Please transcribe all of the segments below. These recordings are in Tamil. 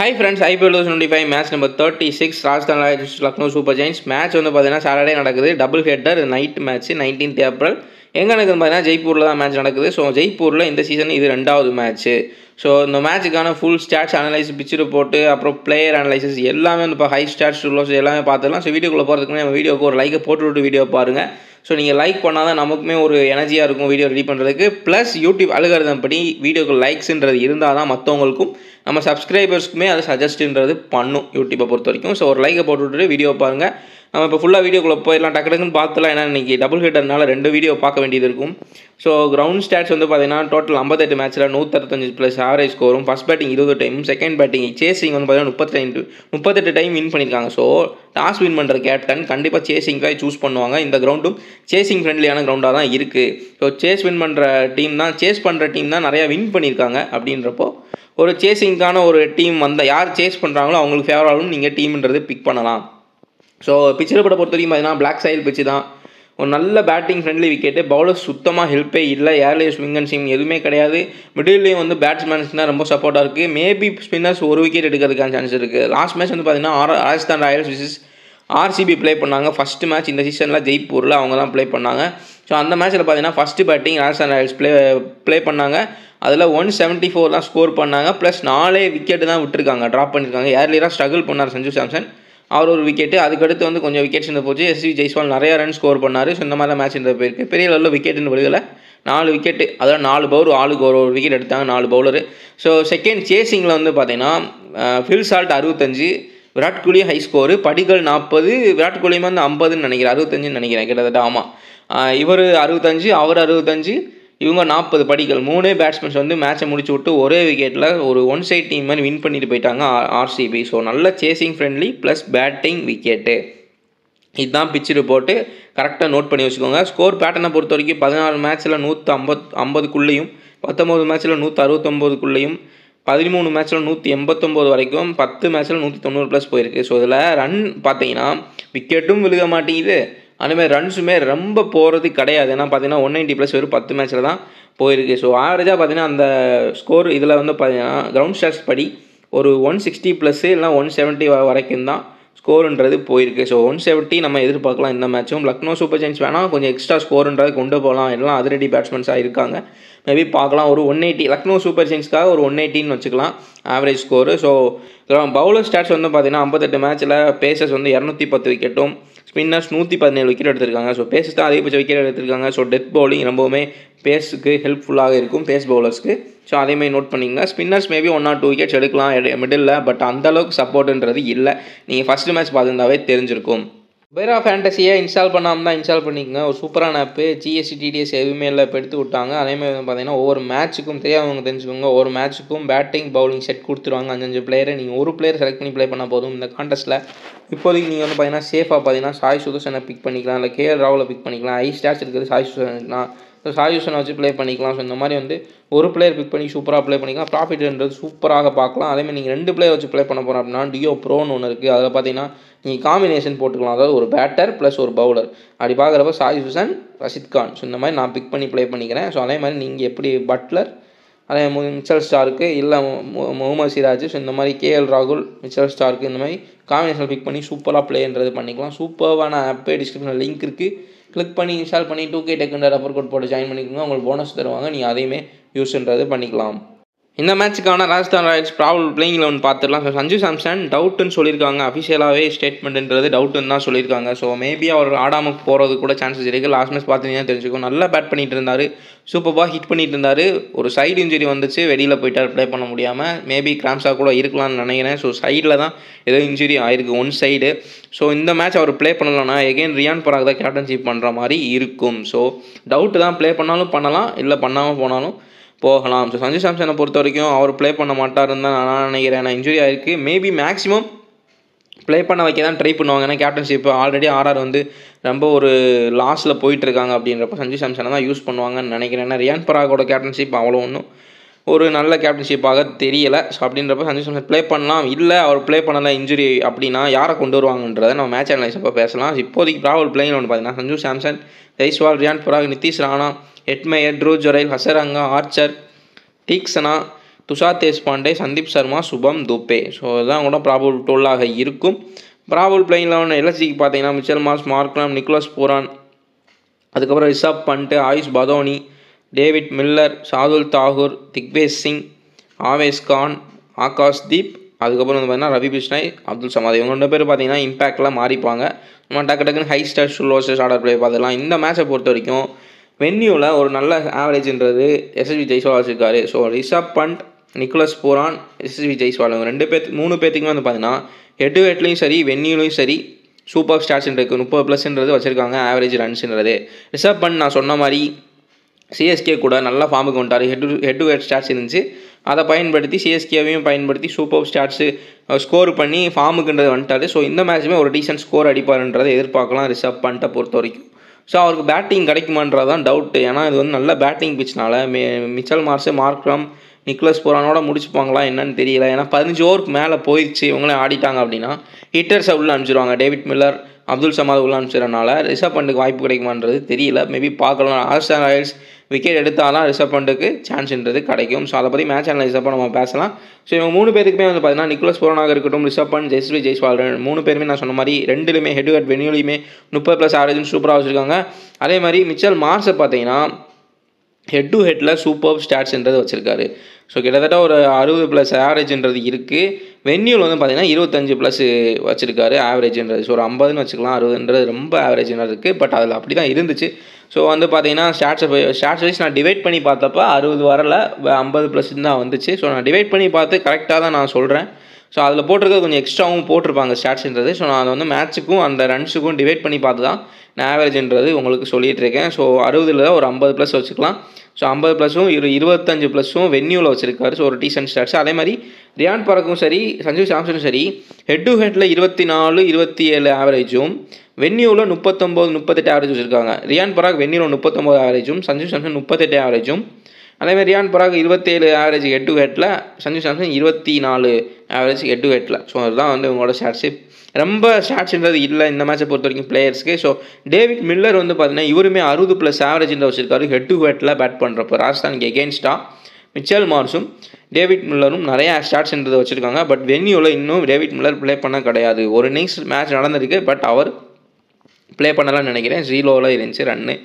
Hi friends, IPL 2025 match number 36 Rajasthan Royals Lucknow Super Giants match வந்து பார்த்தீங்கன்னா சாட்டர்டே நடக்குது. Double header night match 19th April. எங்கே நடக்குதுன்னு பார்த்தீங்கன்னா ஜெய்ப்பூரில் தான் மேட்ச் நடக்குது. ஸோ ஜெய்ப்பூரில் இந்த சீசன் இது ரெண்டாவது மேட்ச்சு. ஸோ இந்த மேட்சுக்கான full stats analyse, pitch report, அப்புறம் பிளேயர் அனலைசிஸ் எல்லாமே வந்து இப்போ ஹை ஸ்டாட்ஸ் லோஸ் எல்லாமே பார்த்துக்கலாம். ஸோ வீடியோக்குள்ளே போகிறதுக்கு நம்ம வீடியோக்கு ஒரு லைக்கை போட்டு வீடியோ பாருங்கள். ஸோ நீங்கள் லைக் பண்ணால் தான் நமக்குமே ஒரு எனர்ஜியாக இருக்கும் வீடியோ ரெடி பண்ணுறதுக்கு. ப்ளஸ் யூடியூப் அலுகரிதம் படி வீடியோக்கு லைக்ஸுன்றது இருந்தால் தான் மற்றவங்களுக்கும் நம்ம சப்ஸ்கிரைபர்ஸ்க்குமே அது சஜஸ்ட்ன்றது பண்ணும் யூடியூப்பை பொறுத்த வரைக்கும். ஸோ ஒரு லைக்கை போட்டு விட்டுட்டு வீடியோ பாருங்கள். நம்ம இப்போ ஃபுல்லாக வீடியோக்குள்ளே போயிடலாம். டக்குன்னு பார்த்துலாம். ஏன்னா இன்றைக்கி டபுள் ஹெட்டர்னால 2 வீடியோ பார்க்க வேண்டியது இருக்கும். ஸோ கிரவுண்ட் ஸ்டாட்ஸ் வந்து பார்த்தீங்கன்னா டோட்டல் 58 மேட்ச்சில் 165+ ஆவரேஜ் ஸ்கோரும், first batting 20 time, second batting chasing வந்து பார்த்தீங்கன்னா 38 டைம் வின் பண்ணியிருக்காங்க. ஸோ டாஸ் வின் பண்ணுற கேப்டன் கண்டிப்பாக சேசிங்காக சூஸ் பண்ணுவாங்க. இந்த கிரவுண்டும் சேசிங் ஃப்ரெண்ட்லியான கிரவுண்டாக தான் இருக்குது. ஸோ சேஸ் பண்ணுற டீம் தான் நிறையா வின் பண்ணியிருக்காங்க. அப்படின்றப்போ ஒரு சேசிங்கான ஒரு டீம் வந்தால் யார் சேஸ் பண்ணுறாங்களோ அவங்களுக்கு ஃபேவராகவும் நீங்கள் டீம்ன்றது பிக் பண்ணலாம். ஸோ பிச்சில் பொறுத்த வரைக்கும் பார்த்தீங்கன்னா பிளாக் சைல் பிச்சு தான். ஒரு நல்ல பேட்டிங் ஃப்ரெண்ட்லி விக்கெட்டு. பவுலர் சுத்தமாக ஹெல்ப்பே இல்லை. ஏர்லேயே ஸ்விங் அண்ட் ஸ்விங் எதுவுமே கிடையாது. மிடில்லையும் வந்து பேட்ஸ்மேன்ஸ்க்கு தான் ரொம்ப சப்போர்ட்டாக இருக்குது. மேபி ஸ்பின்னர்ஸ் ஒரு விக்கெட் எடுக்கிறதுக்கான சான்ஸ் இருக்குது. லாஸ்ட் மேட்ச் வந்து பார்த்தீங்கன்னா Rajasthan Royals versus RCB play பண்ணாங்க. ஃபஸ்ட்டு மேட்ச் இந்த சீசனில் ஜெய்ப்பூரில் அவங்க தான் ப்ளே பண்ணாங்க. ஸோ அந்த மேட்ச்சில் பார்த்தீங்கன்னா first batting Rajasthan Royals play பண்ணாங்க. அதில் 174 தான் ஸ்கோர் பண்ணாங்க. ப்ளஸ் 4 விக்கெட்டு தான் விட்டுருக்காங்க, ட்ராப் பண்ணியிருக்காங்க. ஏர்லியராக ஸ்ட்ரகிள் பண்ணார் சஞ்சு சாம்சன், அவர் ஒரு விக்கெட்டு. அதுக்கடுத்து வந்து கொஞ்சம் விக்கெட்ஸ் இந்த போச்சு. SC ஜெய்ஸ்வால் நிறையா ரன் ஸ்கோர் பண்ணார். ஸோ இந்த மாதிரி தான் மேட்ச் இந்த போயிருக்கு. பெரிய லெவலில் விக்கெட்டுன்னு விழுகலை. 4 விக்கெட்டு, அதாவது 4 பவுலர், ஆளுக்கு ஒரு விக்கெட் எடுத்தாங்க 4 பவுலரு. ஸோ செகண்ட் சேசிங்கில் வந்து பார்த்தீங்கன்னா fill Salt 65, Virat Kohli high score, படிகள் 40, விராட் கோலியுமே வந்து 50ன்னு நினைக்கிறேன், 65ன்னு நினைக்கிறேன் கிட்டத்தட்ட. ஆமாம், இவர் 65, அவர் 65, இவங்க 40. படிகள் 3 பேட்ஸ்மேன்ஸ் வந்து மேட்சை முடிச்சு விட்டு ஒரே விக்கெட்டில் ஒரு ஒன் சைட் டீம் மாதிரி வின் பண்ணிட்டு போயிட்டாங்க RCB. ஸோ நல்ல chasing friendly plus batting wicket. இதுதான் பிச்சு ரிப்போர்ட்டு. கரெக்டாக நோட் பண்ணி வச்சுக்கோங்க. ஸ்கோர் பேட்டர்னை பொறுத்த வரைக்கும் 14 மேட்ச்சில் 150க்குள்ளேயும், 19 மேட்ச்சில் 169க்குள்ளேயும், 13 மேட்ச்சில் 189 வரைக்கும், 10 மேட்ச்சில் 190+ போயிருக்கு. ஸோ இதில் ரன் பார்த்தீங்கன்னா விக்கெட்டும் விழுக மாட்டேங்குது, அதேமாதிரி ரன்ஸுமே ரொம்ப போகிறது கிடையாது. ஏன்னா பார்த்தீங்கன்னா 190+ வெறும் 10 மேட்ச்சில் தான் போயிருக்கு. ஸோ ஆவரேஜாக பார்த்தீங்கன்னா அந்த ஸ்கோர் இதில் வந்து பார்த்தீங்கன்னா கிரவுண்ட் ஸ்டாட்ஸ் படி ஒரு 160+ இல்லைனா 170 வரைக்கும் தான் ஸ்கோருன்றது போயிருக்கு. ஸோ 170 நம்ம எதிர்பார்க்கலாம் இந்த மேட்சும். லக்னோ சூப்பர் ஜெயின்ஸ் வேணால் கொஞ்சம் எக்ஸ்ட்ரா ஸ்கோருன்றது கொண்டு போகலாம். எல்லாம் அதிரடி பேட்ஸ்மேன்ஸாக இருக்காங்க. மேபி பார்க்கலாம். ஒரு 180 லக்னோ சூப்பர் ஜெயின்ஸ்க்காக ஒரு 180ன்னு வச்சுக்கலாம் average score. So bowler stats வந்து பார்த்தீங்கன்னா 58 மேட்ச்சில் பேசர்ஸ் வந்து 210 விக்கெட்டும், ஸ்பின்னர்ஸ் 117 விக்கெட் எடுத்திருக்காங்க. ஸோ பேசஸ் தான் அதிகபட்ச விக்கெட் எடுத்திருக்காங்க. ஸோ டெத் பவுலிங் ரொம்பவுமே பேஸுக்கு ஹெல்ப்ஃபுல்லாக இருக்கும், பேஸ் பவுலர்ஸ்க்கு. ஸோ அதேமாதிரி நோட் பண்ணிங்க. ஸ்பின்னர்ஸ் மேபி 1 or 2 விக்கெட்ஸ் எடுக்கலாம் மிடில், பட் அந்தளவுக்கு சப்போர்ட்டுன்றது இல்லை. நீங்கள் ஃபஸ்ட்டு மேட்ச் பார்த்துருந்தாவே தெரிஞ்சிருக்கும். வேறு ஃபேண்டஸியை இன்ஸ்டால் பண்ணாமல் தான் இன்ஸ்டால் பண்ணிக்கோங்க. ஒரு சூப்பரான ஆப்பு. GST TDS எதுவுமே இல்லை, இப்போ எடுத்து விட்டாங்க. அதேமாதிரி வந்து பார்த்தீங்கன்னா ஒவ்வொரு மேட்ச்சுக்கும் தெரியாதவங்க தெரிஞ்சுக்கோங்க, ஒவ்வொரு மேட்ச்சுக்கும் பேட்டிங் பவுலிங் செட் கொடுத்துருவாங்க. 5 பிளேயரை நீங்கள் ஒரு பிளேயர் செலக்ட் பண்ணி ப்ளே பண்ணால் போதும். இந்த கான்டெஸ்ட்டில் இப்போதைக்கு நீங்கள் வந்து பார்த்தீங்கன்னா சேஃபாக பார்த்தீங்கன்னா சாய் சுதர்சனை பிக் பண்ணிக்கலாம், இல்லை KL ராகுலை பிக் பண்ணிக்கலாம். ஹை ஸ்டாட்ஸ் இருக்கிறது சாய் சுதர்சன் இருக்கலாம். ஸோ சாய் சுதர்சனை வச்சு ப்ளே பண்ணிக்கலாம். ஸோ இந்த மாதிரி வந்து ஒரு பிளேயர் பிக் பண்ணி சூப்பராக ப்ளே பண்ணிக்கலாம். ப்ராஃபிட்ன்றது சூப்பராக பார்க்கலாம். அதேமாதிரி நீங்கள் 2 பிளேயர் வச்சு ப்ளே பண்ண போகிறோம் அப்படின்னா டியோ ப்ரோன்னு ஒன்று இருக்குது. அதில் பார்த்தீங்கன்னா நீங்கள் காம்பினேஷன் போட்டுக்கலாம். அதாவது ஒரு பேட்டர் ப்ளஸ் ஒரு பவுலர். அப்படி பார்க்குறப்ப சாய் சுதர்சன், ரஷித் கான், ஸோ இந்த மாதிரி நான் பிக் பண்ணி ப்ளே பண்ணிக்கிறேன். ஸோ அதே மாதிரி நீங்கள் எப்படி பட்லர், அதே மிச்சல் ஸ்டார்க்கு, இல்லை முகமது சிராஜ், ஸோ இந்த மாதிரி KL ராகுல், மிச்சல் ஸ்டார்க்கு, இந்த மாதிரி காம்பினேஷன் பிக் பண்ணி சூப்பராக ப்ளேன்றது பண்ணிக்கலாம். சூப்பரான ஆப்பே டிஸ்கிரிப்ஷனில் லிங்க் இருக்குது. கிளிக் பண்ணி இன்ஸ்டால் பண்ணி 2K டெக்குன்ற ரெஃபர் கோட் போட்டு ஜாயின் பண்ணிக்கோங்க. உங்களுக்கு போனஸ் தருவாங்க. நீங்கள் அதையுமே யூஸ்ன்றது பண்ணிக்கலாம். இந்த மேட்ச்சுக்கான ராஜஸ்தான் ராயல்ஸ் ப்ராபபிள் பிளேயிங் 11 பார்த்துடலாம். ஸோ சஞ்சு சாம்சன் டவுட்டுன்னு சொல்லியிருக்காங்க. அஃபிஷியலாகவே ஸ்டேட்மெண்ட்ன்றது டவுட்டுன்னு தான் சொல்லியிருக்காங்க. ஸோ மேபி அவர் ஆடாமல் போகிறது கூட சான்சஸ் இருக்குது. லாஸ்ட் மேட்ச் பார்த்தீங்கன்னா தெரிஞ்சுக்கும். நல்லா பேட் பண்ணிட்டு இருந்தார், சூப்பராக ஹிட் பண்ணிட்டு இருந்தார். ஒரு சைடு இன்ஜுரி வந்துச்சு, வெளியில் போயிட்டார் ப்ளே பண்ண முடியாமல். மேபி கிராம்ஸாக கூட இருக்கலாம்னு நினைக்கிறேன். ஸோ சைடில் தான் ஏதோ இன்ஜுரி ஆயிருக்கு, ஒன் சைடு. ஸோ இந்த மேட்ச் அவர் ப்ளே பண்ணலன்னா எகெயின் ரியான் பராக் தான் கேப்டன்ஷிப் பண்ணுற மாதிரி இருக்கும். ஸோ டவுட்டு தான், ப்ளே பண்ணாலும் பண்ணலாம், இல்லை பண்ணாமல் போனாலும் போகலாம். ஸோ சஞ்சு சாம்சனை பொறுத்த வரைக்கும் அவர் ப்ளே பண்ண மாட்டாருன்னு தான் நான் நினைக்கிறேன். ஏன்னா இன்ஜுரி ஆகிருக்கு. மேபி மேக்ஸிமம் ப்ளே பண்ண வைக்க தான் ட்ரை பண்ணுவாங்க. ஏன்னா கேப்டன்ஷிப் ஆல்ரெடி RR வந்து ரொம்ப ஒரு லாஸில் போயிட்டுருக்காங்க. அப்படின்றப்ப சஞ்சு சாம்சனை தான் யூஸ் பண்ணுவாங்கன்னு நினைக்கிறேன். ஏன்னா ரியான் பராகோட கேப்டன்ஷிப் அவ்வளோ ஒன்றும் ஒரு நல்ல கேப்டன்ஷிப்பாக தெரியலை. ஸோ அப்படின்றப்ப சஞ்சு சாம்சன் ப்ளே பண்ணலாம். இல்லை அவர் ப்ளே பண்ணலை இன்ஜுரி அப்படின்னா யாரை கொண்டு வருவாங்கன்றதை நம்ம மேட்ச் அனலைஸ் அப்போ பேசலாம். இப்போதைக்கு ப்ராபபிள் பிளேயிங் ஒன்று பார்த்தீங்கன்னா Sanju Samson, Jaiswal, Riyan Parag, Nitish Rana, Hetmyer, Dhruv Jurel, Hasaranga, Archer, Theekshana, Tushar Deshpande, Sandeep Sharma, Shubham Dubey. So இதுதான் கூட ப்ராபபிள் 12 இருக்கும். ப்ராபபிள் பிளேயிங் 11 எல்எஸ்சிக்கு பார்த்தீங்கன்னா Mitchell Marsh, Markram, Nicholas Pooran, அதுக்கப்புறம் ரிஷப் பண்ட், ஆயுஷ் பதோனி, டேவிட் மில்லர், ஷார்துல் தாகூர், திக்வேஷ் சிங், ஆவேஷ் கான், ஆகாஷ்தீப், அதுக்கப்புறம் வந்து பார்த்தீங்கன்னா ரவி பிஷ்னாய், அப்துல் சமாத். இவங்க 2 பேர் பார்த்தீங்கன்னா இம்பேக்ட்லாம் மாறிப்பாங்க. நம்ம டக்குன்னு ஹை ஸ்டார் லோஸ்டர்ஸ் ஆர்டர் பிளே பார்த்துக்கலாம். இந்த மேட்சை பொறுத்த வரைக்கும் வென்யூவில் ஒரு நல்ல ஆவரேஜ்ன்றது எஸ்எஸ்வி ஜெய்ஸ்வால் வச்சுருக்காரு. So Rishabh Pant, Nicholas Pooran, Yashasvi Jaiswal இவங்க 3 பேர்த்துக்குமே வந்து பார்த்தீங்கன்னா ஹெட் டு ஹெட்லையும் சரி வென்யூலையும் சரி சூப்பர் ஸ்டாட்ஸ்ன்றது 30+ன்றது வச்சுருக்காங்க ஆவரேஜ் ரன்ஸ்ன்றது. ரிஷப் பண்ட் நான் சொன்ன மாதிரி சிஎஸ்கே கூட நல்ல ஃபார்முக்கு வந்துட்டார். ஹெட் டு ஹெட் ஸ்டாட்ஸ் இருந்துச்சு, அதை பயன்படுத்தி சிஎஸ்கேவையும் பயன்படுத்தி சூப்பர் ஸ்டாட்ஸு ஸ்கோர் பண்ணி ஃபார்முக்குன்றது வந்துட்டார். ஸோ இந்த மேட்ச்சுமே ஒரு டீசென்ட் ஸ்கோர் அடிப்பாருன்றதை எதிர்பார்க்கலாம் ரிஷப் பண்ட்டை பொறுத்த வரைக்கும். ஸோ அவருக்கு பேட்டிங் கிடைக்குமான்றது தான் டவுட்டு. ஏன்னா இது வந்து நல்ல பேட்டிங் பிச்னால மிச்சல் மார்ஷ், மார்க்ரம், நிக்கோலஸ் பூரானோட முடிச்சுப்பாங்களா என்னன்னு தெரியல. ஏன்னா 15 ஓவருக்கு மேலே போயிடுச்சு, இவங்களே ஆடிட்டாங்க அப்படின்னா ஹிட்டர்ஸை உள்ளே அனுப்பிச்சிடுவாங்க. டேவிட் மில்லர், அப்துல் சமாத் உள்ள அனுப்பிச்சிடறனால ரிஷப் பண்ட்டுக்கு வாய்ப்பு கிடைக்குமான்றது தெரியல. மேபி பார்க்கலாம். ராஜஸ்தான் ராயல்ஸ் விக்கெட் எடுத்தால் தான் ரிஷப் பண்ட்டுக்கு சான்ஸ்ன்றது கிடைக்கும். ஸோ அதை பற்றி மேட்ச் அனலைஸ் அப்போ நம்ம பேசலாம். ஸோ இவங்க 3 பேருக்குமே வந்து பார்த்தீங்கன்னா நிக்கோலஸ் பூரானாக இருக்கட்டும், ரிஷப் பண்ட், எஸ்எஸ்வி ஜெய்ஸ்வால் 3 பேருமே நான் சொன்ன மாதிரி 2லுமே ஹெட் டு ஹெட் வென்யூலையுமே 30+ ஆவரேஜ் சூப்பராக வச்சுருக்காங்க. அதே மாதிரி மிச்சல் மார்ஷை பார்த்தீங்கன்னா ஹெட் டு ஹெட்டில் சூப்பர் ஸ்டாட்ஸ்ன்றது வச்சுருக்காரு. ஸோ கிட்டத்தட்ட ஒரு 60+ ஆவரேஜ்ன்றது இருக்குது. வென்யூவில் வந்து பார்த்தீங்கன்னா 25+ வச்சுருக்காரு ஆவரேஜ்ன்றது. ஸோ ஒரு 50ன்னு வச்சுக்கலாம், 60ன்றது ரொம்ப ஆவரேஜ்ன்றது இருக்குது. பட் அதில் அப்படி தான் இருந்துச்சு. ஸோ வந்து பார்த்தீங்கன்னா ஸ்டாட்ஸ் வைஸ் நான் டிவைட் பண்ணி பார்த்தப்ப 60 வரல, 50+ தான் வந்துச்சு. ஸோ நான் டிவைட் பண்ணி பார்த்து கரெக்டாக தான் நான் சொல்கிறேன். ஸோ அதில் போட்டிருக்கிறது கொஞ்சம் எக்ஸ்ட்ராவும் போட்டிருப்பாங்க ஸ்டாட்ஸ்ன்றது. ஸோ நான் அதை வந்து மேட்ச்சுக்கும் அந்த ரன்ஸுக்கும் டிவைட் பண்ணி பார்த்து தான் நான் ஆவரேஜ்ன்றது உங்களுக்கு சொல்லிகிட்டு இருக்கேன். ஸோ 60ல் ஒரு 50+ வச்சுக்கலாம். ஸோ 50+ம் 25+ம் வென்யூவில் வச்சுருக்காரு. ஸோ ஒரு டீசென்ட் ஸ்டாட்ஸ். அதே மாதிரி ரியான் பராக்கும் சரி, சஞ்சு சாம்சனும் சரி ஹெட் டு ஹெட்டில் 24, 27 ஆவரேஜும், வென்யூவில் 39, 38 ஆவரேஜ் வச்சுருக்காங்க. ரியான் பராக் வென்யூவில் 39 ஆவரேஜும், சஞ்சு சாம்சன் 38 ஆவரேஜும். அதேமாதிரி Riyan Parag 27 average head to ஹெட்டில், Sanju Samson 24 average head to ஹெட்டில். ஸோ அதுதான் வந்து உங்களோட ஸ்டாட்ஸு. ரொம்ப ஸ்டாட்ஸ்ன்றது இல்லை இந்த மேட்சை பொறுத்த வரைக்கும் பிளேயர்ஸ்க்கு. ஸோ டேவிட் மில்லர் வந்து பார்த்தீங்கன்னா இவருமே 60+ ஆவரேஜ்ன்ற வச்சுருக்காரு ஹெட் டு ஹெட்டில் பேட் பண்ணுறப்போ. ராஜஸ்தானுக்கு எகெயின்ஸ்டாக மிச்சல் மார்ஷும் டேவிட் மில்லரும் நிறையா ஸ்டாட்ஸ்ன்றதை வச்சுருக்காங்க. பட் வென்யூவில் இன்னும் டேவிட் மில்லர் ப்ளே பண்ண கிடையாது. ஒரு இன்னிங்ஸ் மேட்ச் நடந்திருக்கு, பட் அவர் ப்ளே பண்ணலாம்னு நினைக்கிறேன். 0ல் இருந்துச்சு ரன்னு.